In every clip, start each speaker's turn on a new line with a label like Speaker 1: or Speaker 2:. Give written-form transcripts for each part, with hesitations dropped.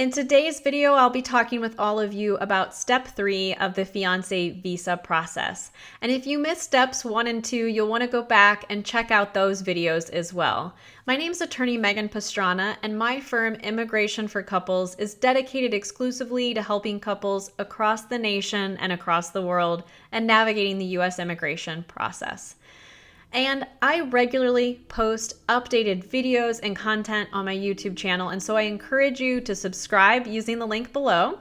Speaker 1: In today's video, I'll be talking with all of you about step 3 of the fiancé visa process. And if you missed steps 1 and 2, you'll want to go back and check out those videos as well. My name is attorney Megan Pastrana, and my firm Immigration for Couples is dedicated exclusively to helping couples across the nation and across the world and navigating the U.S. immigration process. And I regularly post updated videos and content on my YouTube channel, and so I encourage you to subscribe using the link below.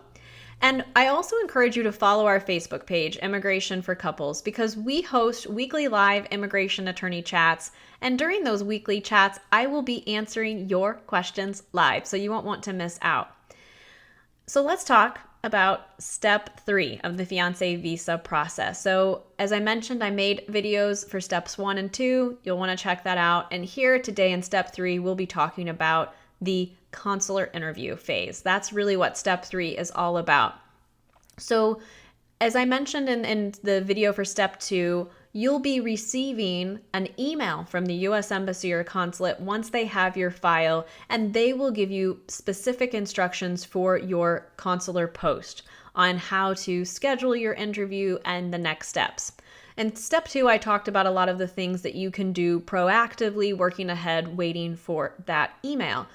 Speaker 1: And I also encourage you to follow our Facebook page, Immigration for Couples, because we host weekly live immigration attorney chats, and during those weekly chats, I will be answering your questions live, so you won't want to miss out. So let's talk about step 3 of the fiancé visa process. So as I mentioned, I made videos for steps 1 and 2. You'll want to check that out. And here today in step 3, we'll be talking about the consular interview phase. That's really what step 3 is all about. So as I mentioned in the video for step 2, you'll be receiving an email from the U.S. Embassy or consulate once they have your file, and they will give you specific instructions for your consular post on how to schedule your interview and the next steps. In step 2, I talked about a lot of the things that you can do proactively, working ahead, waiting for that email.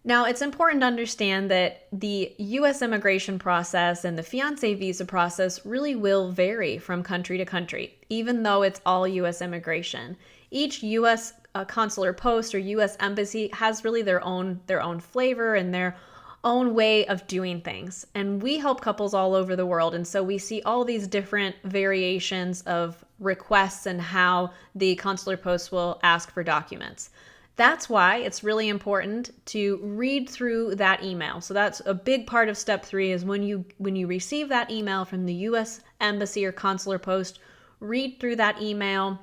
Speaker 1: Now, it's important to understand that the U.S. immigration process and the fiancé visa process really will vary from country to country, even though it's all U.S. immigration. Each U.S. Consular post or U.S. embassy has really their own flavor and their own way of doing things. And we help couples all over the world, and so we see all these different variations of requests and how the consular post will ask for documents. That's why it's really important to read through that email. So that's a big part of step 3 is when you receive that email from the U.S. Embassy or consular post, read through that email.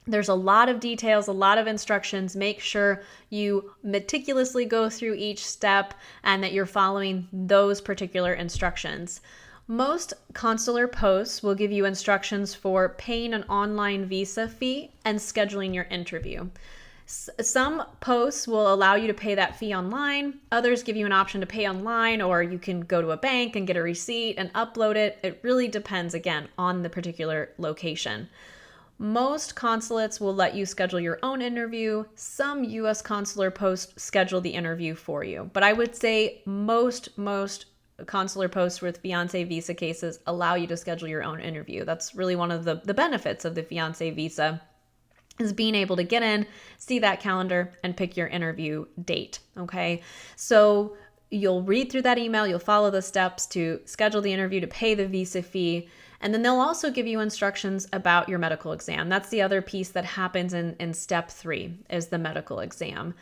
Speaker 1: There's a lot of details, a lot of instructions. Make sure you meticulously go through each step and that you're following those particular instructions. Most consular posts will give you instructions for paying an online visa fee and scheduling your interview. Some posts will allow you to pay that fee online. Others give you an option to pay online, or you can go to a bank and get a receipt and upload it. It really depends, again, on the particular location. Most consulates will let you schedule your own interview. Some U.S. consular posts schedule the interview for you. But I would say most consular posts with fiancé visa cases allow you to schedule your own interview. That's really one of the benefits of the fiancé visa, is being able to get in, see that calendar, and pick your interview date, okay? So you'll read through that email, you'll follow the steps to schedule the interview, to pay the visa fee, and then they'll also give you instructions about your medical exam. That's the other piece that happens in step 3, is the medical exam.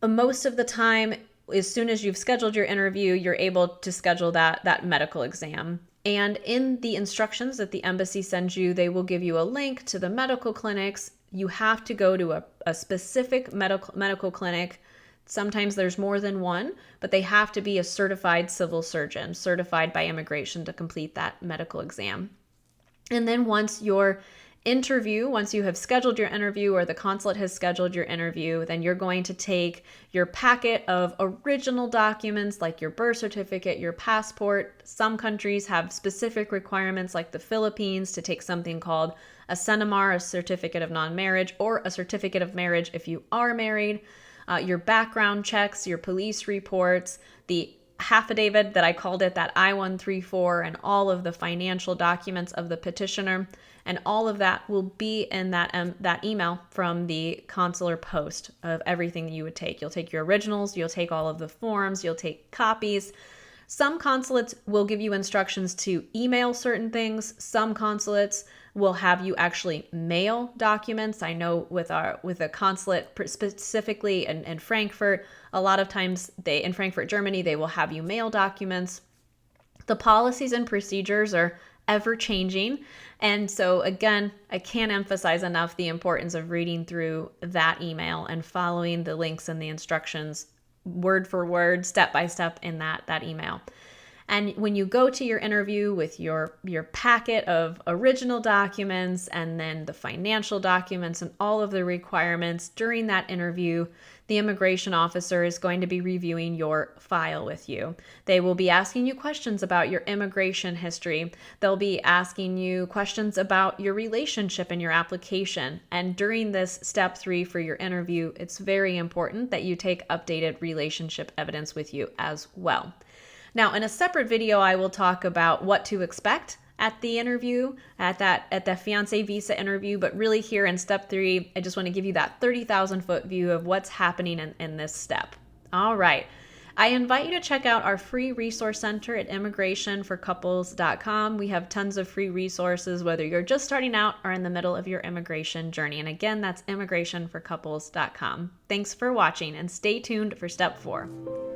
Speaker 1: Most of the time, as soon as you've scheduled your interview, you're able to schedule that medical exam. And in the instructions that the embassy sends you, they will give you a link to the medical clinics. You have to go to a specific medical clinic. Sometimes there's more than one, but they have to be a certified civil surgeon, certified by immigration to complete that medical exam. And then once you have scheduled your interview, or the consulate has scheduled your interview, then you're going to take your packet of original documents like your birth certificate, your passport. Some countries have specific requirements, like the Philippines, to take something called a CENIMAR, a certificate of non-marriage, or a certificate of marriage if you are married. Your background checks, your police reports, the affidavit that I called it, that I-134, and all of the financial documents of the petitioner. And all of that will be in that email from the consular post of everything that you would take. You'll take your originals, you'll take all of the forms, you'll take copies. Some consulates will give you instructions to email certain things. Some consulates will have you actually mail documents. I know with a consulate specifically in Frankfurt, a lot of times in Frankfurt, Germany, they will have you mail documents. The policies and procedures are ever changing. And so again, I can't emphasize enough the importance of reading through that email and following the links and the instructions word for word, step by step in that email. And when you go to your interview with your packet of original documents and then the financial documents and all of the requirements, during that interview, the immigration officer is going to be reviewing your file with you. They will be asking you questions about your immigration history. They'll be asking you questions about your relationship and your application. And during this step 3 for your interview, it's very important that you take updated relationship evidence with you as well. Now, in a separate video, I will talk about what to expect at the interview, at the fiancé visa interview, but really here in step 3, I just want to give you that 30,000 foot view of what's happening in this step. All right. I invite you to check out our free resource center at immigrationforcouples.com. We have tons of free resources, whether you're just starting out or in the middle of your immigration journey. And again, that's immigrationforcouples.com. Thanks for watching and stay tuned for step 4.